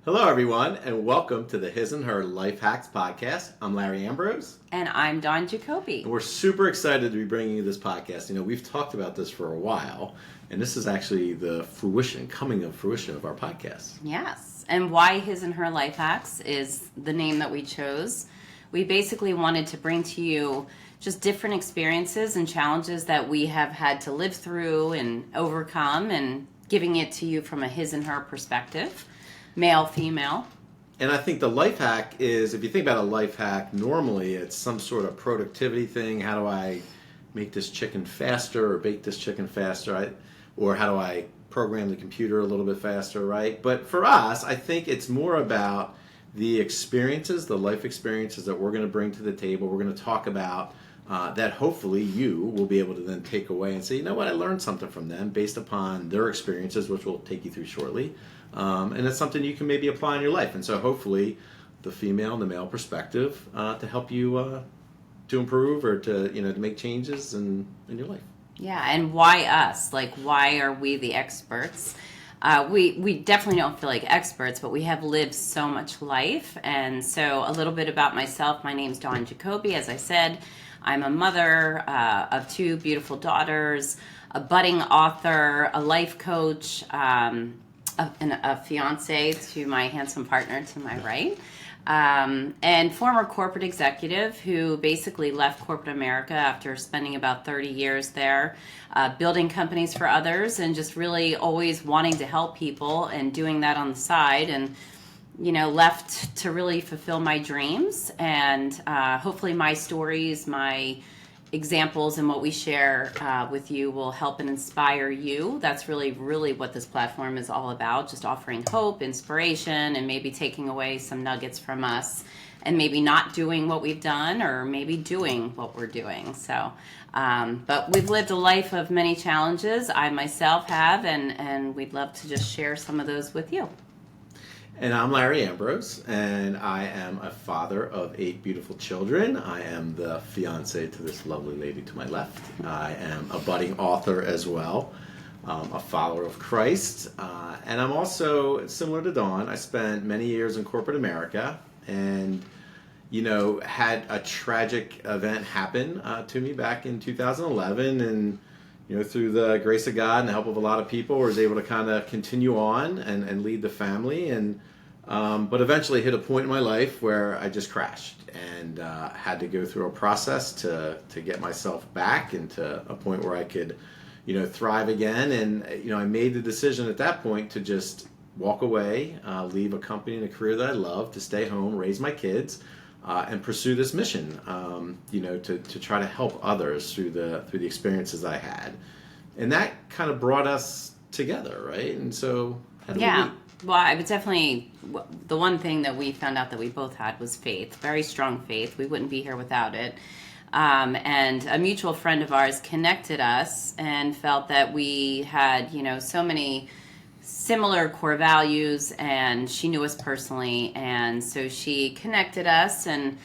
Hello, everyone, and welcome to the His and Her Life Hacks podcast. I'm Larry Ambrose. And I'm Dawne Jacoby. And we're super excited to be bringing you this podcast. You know, we've talked about this for a while, and this is actually the coming of fruition of our podcast. Yes. And why His and Her Life Hacks is the name that we chose. We basically wanted to bring to you just different experiences and challenges that we have had to live through and overcome, and giving it to you from a his and her perspective. Male, female. And I think the life hack is, if you think about a life hack, normally it's some sort of productivity thing. How do I make this chicken faster or bake this chicken faster? Or how do I program the computer a little bit faster, right? But for us, I think it's more about the experiences, the life experiences that we're going to bring to the table. We're going to talk about that hopefully you will be able to then take away and say, you know what, I learned something from them based upon their experiences, which we'll take you through shortly. And it's something you can maybe apply in your life. And so hopefully the female and the male perspective to help you to improve or to make changes in your life. Yeah, and why us? Like, why are we the experts? We definitely don't feel like experts, but we have lived so much life. And so a little bit about myself. My name's Dawne Jacoby. As I said, I'm a mother of two beautiful daughters, a budding author, a life coach, a fiance to my handsome partner to my right, and former corporate executive who basically left corporate America after spending about 30 years there, building companies for others and just really always wanting to help people and doing that on the side, and left to really fulfill my dreams. And hopefully my stories, my examples, and what we share with you will help and inspire you. That's really what this platform is all about, just offering hope, inspiration, and maybe taking away some nuggets from us, and maybe not doing what we've done, or maybe doing what we're doing. So but we've lived a life of many challenges. I myself have, and we'd love to just share some of those with you. And I'm Larry Ambrose, and I am a father of 8 beautiful children. I am the fiance to this lovely lady to my left. I am a budding author as well, a follower of Christ, and I'm also, similar to Dawn, I spent many years in corporate America, and had a tragic event happen to me back in 2011, and through the grace of God and the help of a lot of people, was able to kind of continue on and lead the family, and but eventually hit a point in my life where I just crashed and had to go through a process to get myself back into a point where I could, thrive again. And I made the decision at that point to just walk away, leave a company and a career that I love, to stay home, raise my kids, and pursue this mission. To try to help others through the experiences I had, and that kind of brought us together, right? And so how did we meet? Well, I would definitely, the one thing that we found out that we both had was faith, very strong faith. We wouldn't be here without it. And a mutual friend of ours connected us and felt that we had, so many similar core values, and she knew us personally. And so she connected us, and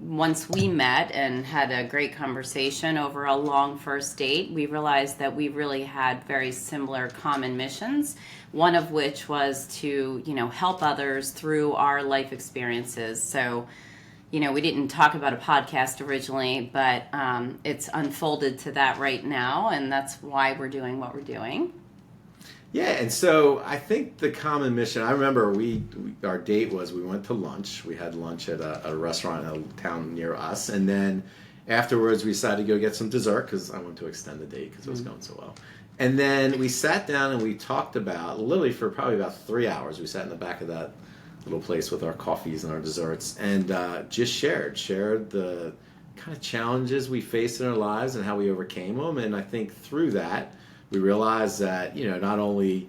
once we met and had a great conversation over a long first date, we realized that we really had very similar common missions, one of which was to, help others through our life experiences. So, we didn't talk about a podcast originally, but it's unfolded to that right now, and that's why we're doing what we're doing. Yeah, and so I think the common mission, I remember our date was we went to lunch. We had lunch at a restaurant in a town near us. And then afterwards we decided to go get some dessert because I wanted to extend the date because it was going so well. And then we sat down and we talked about, literally for probably about 3 hours, we sat in the back of that little place with our coffees and our desserts, and just shared the kind of challenges we faced in our lives and how we overcame them. And I think through that, we realized that, not only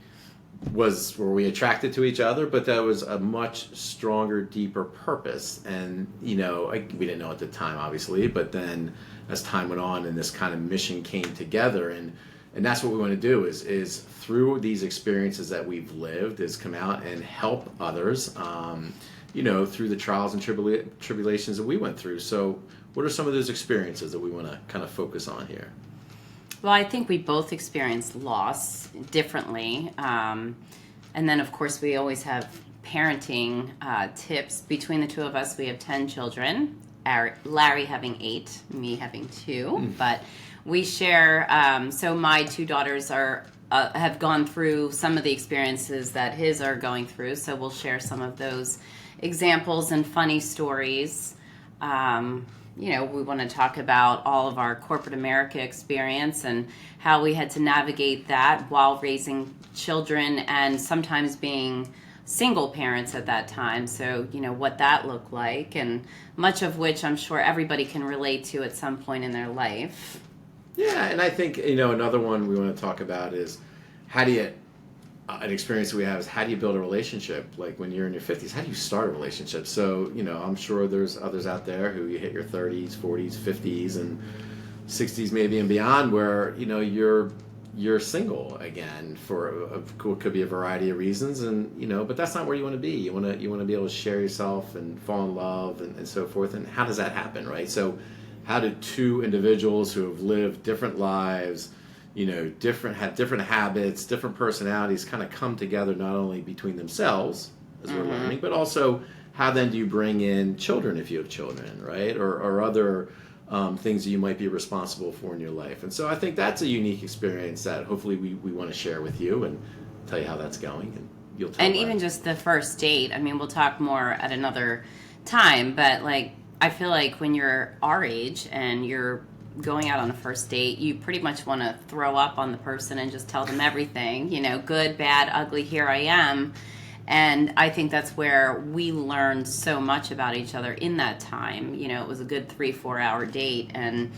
were we attracted to each other, but there was a much stronger, deeper purpose. And, we didn't know at the time, obviously, but then as time went on and this kind of mission came together, and that's what we want to do is through these experiences that we've lived, is come out and help others, through the trials and tribulations that we went through. So what are some of those experiences that we want to kind of focus on here? Well, I think we both experienced loss differently. And then, of course, we always have parenting tips. Between the two of us, we have 10 children. Larry having 8, me having 2. But we share. So my 2 daughters are have gone through some of the experiences that his are going through. So we'll share some of those examples and funny stories. We want to talk about all of our corporate America experience and how we had to navigate that while raising children and sometimes being single parents at that time. So, what that looked like, and much of which I'm sure everybody can relate to at some point in their life. Yeah, and I think, another one we want to talk about is how do you, an experience we have is how do you build a relationship? Like when you're in your 50s, how do you start a relationship? So, I'm sure there's others out there who you hit your 30s, 40s, 50s, and 60s maybe and beyond where, you're single again for what could be a variety of reasons, and but that's not where you want to be. You want to be able to share yourself and fall in love and so forth. And how does that happen, right? So how do 2 individuals who have lived different lives, have different habits, different personalities kind of come together, not only between themselves as we're learning, but also how then do you bring in children if you have children, right? Or other things that you might be responsible for in your life. And so I think that's a unique experience that hopefully we want to share with you and tell you how that's going, and you'll tell. And even just the first date, we'll talk more at another time, but I feel like when you're our age and you're going out on a first date, you pretty much want to throw up on the person and just tell them everything, good, bad, ugly, here I am. And I think that's where we learned so much about each other in that time. It was a good 3-4 hour date. And,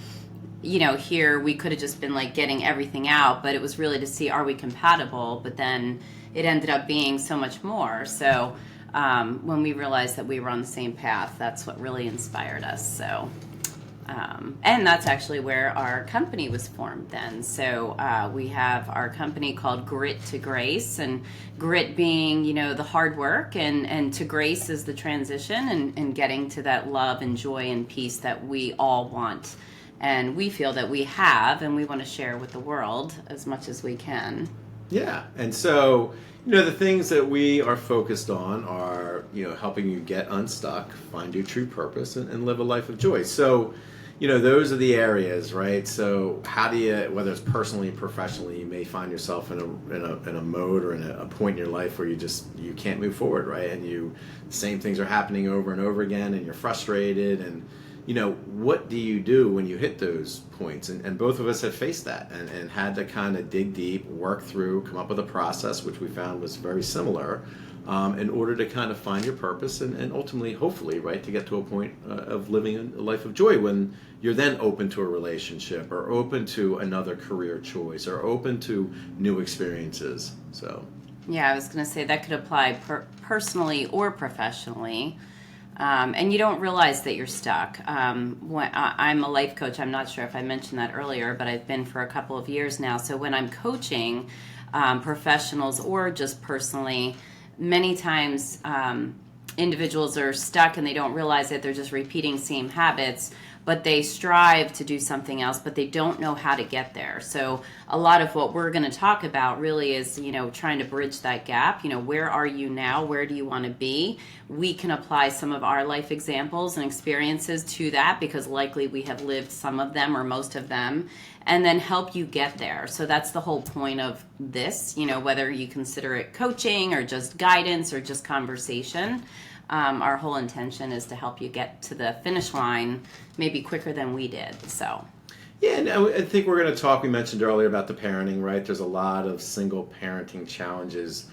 here we could have just been getting everything out, but it was really to see, are we compatible? But then it ended up being so much more. So when we realized that we were on the same path, that's what really inspired us. So. And that's actually where our company was formed then. So we have our company called Grit to Grace, and grit being, the hard work, and to grace is the transition and getting to that love and joy and peace that we all want. And we feel that we have, and we want to share with the world as much as we can. Yeah, and so, the things that we are focused on are, helping you get unstuck, find your true purpose, and live a life of joy. So, those are the areas, right? So how do you, whether it's personally and professionally, you may find yourself in a mode or in a point in your life where you can't move forward, right? And the same things are happening over and over again, and you're frustrated. And what do you do when you hit those points? And both of us have faced that and had to kind of dig deep, work through, come up with a process, which we found was very similar, in order to kind of find your purpose and ultimately, hopefully, right, to get to a point of living a life of joy when you're then open to a relationship or open to another career choice or open to new experiences. So, yeah, I was going to say that could apply personally or professionally. And you don't realize that you're stuck. When I'm a life coach. I'm not sure if I mentioned that earlier, but I've been for a couple of years now. So when I'm coaching professionals or just personally, many times individuals are stuck and they don't realize that they're just repeating same habits, but they strive to do something else, but they don't know how to get there. So a lot of what we're going to talk about really is, trying to bridge that gap. Where are you now? Where do you want to be? We can apply some of our life examples and experiences to that because likely we have lived some of them or most of them, and then help you get there. So that's the whole point of this, whether you consider it coaching or just guidance or just conversation. Our whole intention is to help you get to the finish line maybe quicker than we did. So, yeah, and I think we're going to talk. We mentioned earlier about the parenting, right? There's a lot of single parenting challenges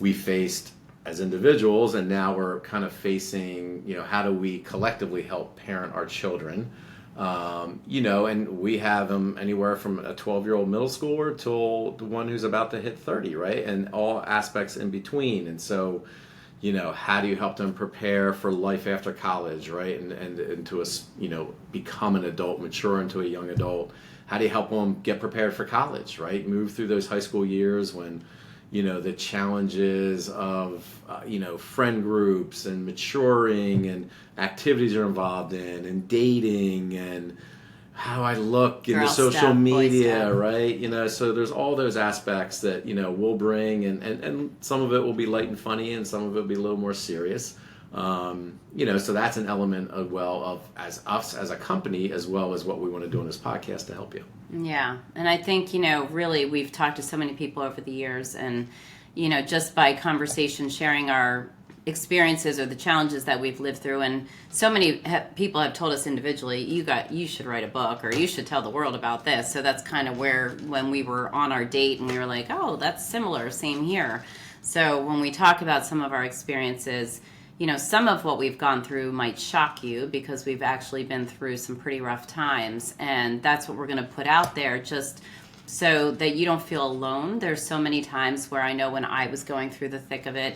we faced as individuals, and now we're kind of facing, how do we collectively help parent our children? And we have them anywhere from a 12-year-old middle schooler till the one who's about to hit 30, right? And all aspects in between. And so, how do you help them prepare for life after college, right? And to become an adult, mature into a young adult. How do you help them get prepared for college, right? Move through those high school years when, the challenges of, friend groups and maturing and activities you're involved in and dating and, how I look in the Girl social stuff, boy media, stuff. right? So there's all those aspects that, we'll bring, and some of it will be light and funny, and some of it will be a little more serious. So that's an element of as us as a company, as well as what we want to do on this podcast to help you. Yeah. And I think, really we've talked to so many people over the years, and, just by conversation, sharing our experiences or the challenges that we've lived through. And so many people have told us individually, you should write a book, or you should tell the world about this. So that's kind of where, when we were on our date and we were like, oh, that's similar, same here. So when we talk about some of our experiences, some of what we've gone through might shock you because we've actually been through some pretty rough times. And that's what we're going to put out there, just so that you don't feel alone. There's so many times where I know when I was going through the thick of it,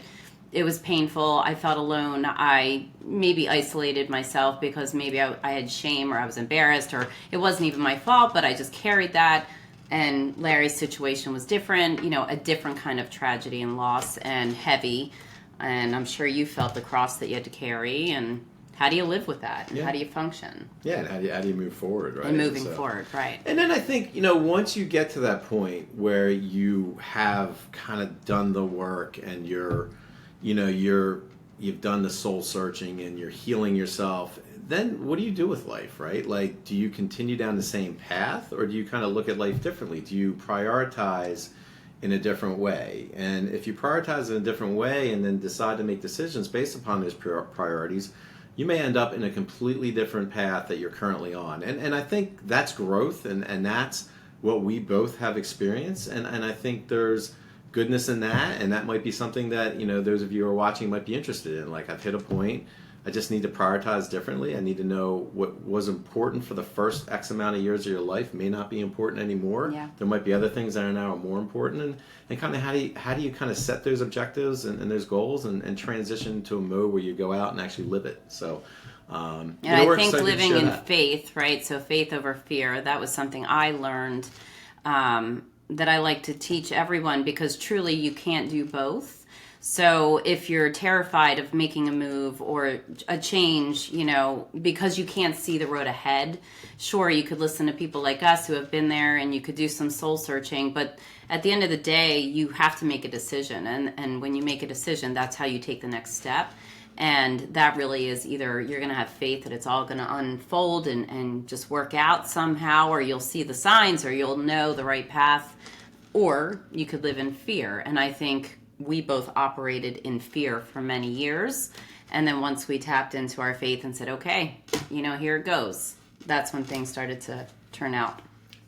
it was painful. I felt alone. I maybe isolated myself because maybe I had shame, or I was embarrassed, or it wasn't even my fault, but I just carried that. And Larry's situation was different, a different kind of tragedy and loss, and heavy. And I'm sure you felt the cross that you had to carry. And how do you live with that? And how do you function? Yeah, and how do you move forward, right? And moving forward, right. And then I think, once you get to that point where you have kind of done the work, and you've done the soul searching, and you're healing yourself, then what do you do with life, right? Like, do you continue down the same path, or do you kind of look at life differently? Do you prioritize in a different way? And if you prioritize in a different way and then decide to make decisions based upon those priorities, you may end up in a completely different path that you're currently on. And I think that's growth, and that's what we both have experienced. And I think there's goodness in that, and that might be something that, those of you who are watching might be interested in. Like, I've hit a point, I just need to prioritize differently. I need to know what was important for the first X amount of years of your life may not be important anymore. Yeah. There might be other things that are now more important, and kind of how do you kind of set those objectives and those goals, and transition to a mode where you go out and actually live it. So, and I think living in that. faith, right? So faith over fear, that was something I learned, that I like to teach everyone, because truly you can't do both. So if you're terrified of making a move or a change, because you can't see the road ahead, sure, you could listen to people like us who have been there, and you could do some soul searching. But at the end of the day, you have to make a decision. And when you make a decision, that's how you take the next step. And that really is either you're going to have faith that it's all going to unfold and just work out somehow, or you'll see the signs, or you'll know the right path, or you could live in fear. And I think we both operated in fear for many years. And then once we tapped into our faith and said, okay, here it goes, that's when things started to turn out.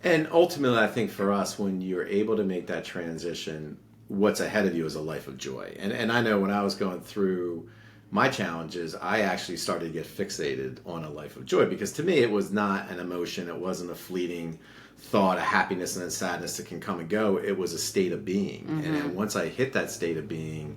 And ultimately, I think for us, when you're able to make that transition, what's ahead of you is a life of joy. And I know when I was going through my challenges, I actually started to get fixated on a life of joy, because to me, it was not an emotion. It wasn't a fleeting thought, a happiness and then sadness that can come and go. It was a state of being. Mm-hmm. And once I hit that state of being,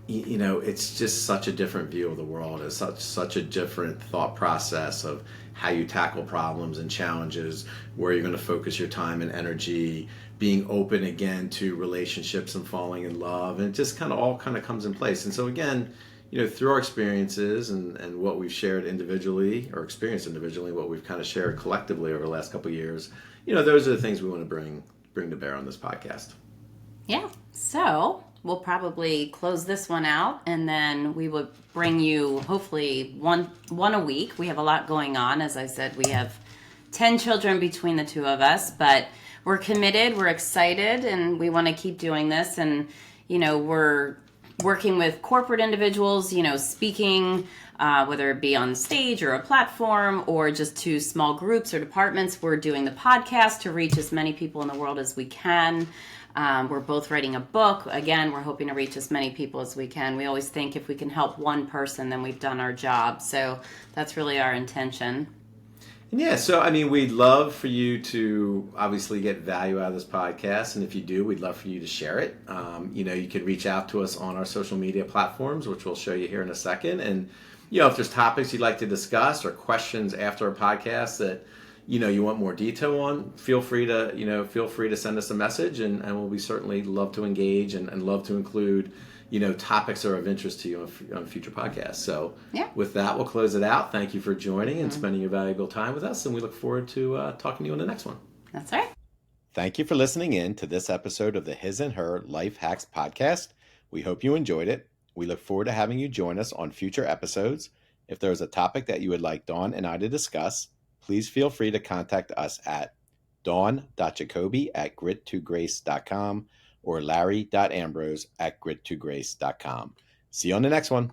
it's just such a different view of the world. It's such a different thought process of how you tackle problems and challenges, where you're going to focus your time and energy, being open again to relationships and falling in love. And it just all comes in place. And so again, through our experiences and what we've shared individually, or experienced individually, what we've kind of shared collectively over the last couple of years, those are the things we want to bring to bear on this podcast. Yeah. So we'll probably close this one out, and then we will bring you hopefully one a week. We have a lot going on. As I said, we have 10 children between the two of us, but we're committed, we're excited, and we want to keep doing this. And, we're working with corporate individuals, speaking, whether it be on stage or a platform, or just to small groups or departments. We're doing the podcast to reach as many people in the world as we can. We're both writing a book. Again, we're hoping to reach as many people as we can. We always think if we can help one person, then we've done our job. So that's really our intention. Yeah, so we'd love for you to obviously get value out of this podcast, and if you do, we'd love for you to share it. You can reach out to us on our social media platforms, which we'll show you here in a second. And if there's topics you'd like to discuss or questions after a podcast that you want more detail on, feel free to send us a message, and we'll be certainly love to engage and love to include topics are of interest to you on future podcasts. So Yeah. with that, we'll close it out. Thank you for joining and spending your valuable time with us, and we look forward to talking to you on the next one. That's right. Thank you for listening in to this episode of the His and Her Life Hacks podcast. We hope you enjoyed it. We look forward to having you join us on future episodes. If there is a topic that you would like Dawne and I to discuss, please feel free to contact us at dawn.jacoby@grit2grace.com or larry.ambrose@grit2grace.com. See you on the next one.